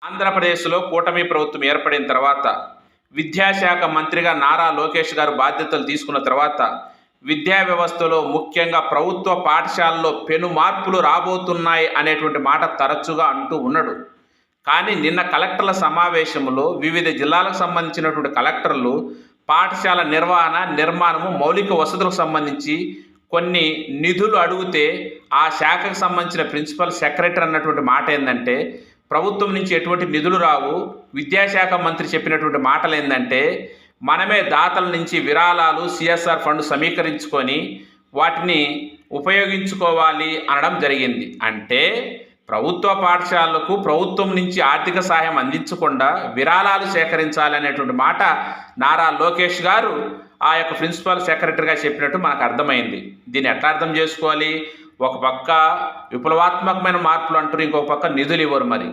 ఆంధ్రప్రదేశ్లో కూటమి ప్రభుత్వం ఏర్పడిన తర్వాత విద్యాశాఖ మంత్రిగా నారా లోకేష్ గారు బాధ్యతలు తీసుకున్న తర్వాత విద్యా వ్యవస్థలో ముఖ్యంగా ప్రభుత్వ పాఠశాలలో పెను మార్పులు రాబోతున్నాయి అనేటువంటి మాట తరచుగా అంటూ ఉన్నాడు. కానీ నిన్న కలెక్టర్ల సమావేశంలో వివిధ జిల్లాలకు సంబంధించినటువంటి కలెక్టర్లు పాఠశాల నిర్వహణ, నిర్మాణము, మౌలిక వసతులకు సంబంధించి కొన్ని నిధులు అడిగితే ఆ శాఖకు సంబంధించిన ప్రిన్సిపల్ సెక్రటరీ అన్నటువంటి మాట ఏంటంటే ప్రభుత్వం నుంచి ఎటువంటి నిధులు రావు. విద్యాశాఖ మంత్రి చెప్పినటువంటి మాటలు ఏంటంటే మనమే దాతల నుంచి విరాళాలు, సిఎస్ఆర్ ఫండ్ సమీకరించుకొని వాటిని ఉపయోగించుకోవాలి అనడం జరిగింది. అంటే ప్రభుత్వ పాఠశాలలకు ప్రభుత్వం నుంచి ఆర్థిక సహాయం అందించకుండా విరాళాలు సేకరించాలనేటువంటి మాట నారా లోకేష్ గారు ఆ యొక్క ప్రిన్సిపల్ సెక్రటరీగా చెప్పినట్టు మనకు అర్థమైంది. దీన్ని ఎట్లా అర్థం చేసుకోవాలి? ఒక పక్క విప్లవాత్మకమైన మార్పులు అంటారు, ఇంకొక పక్క నిధులు ఇవ్వరు. మరి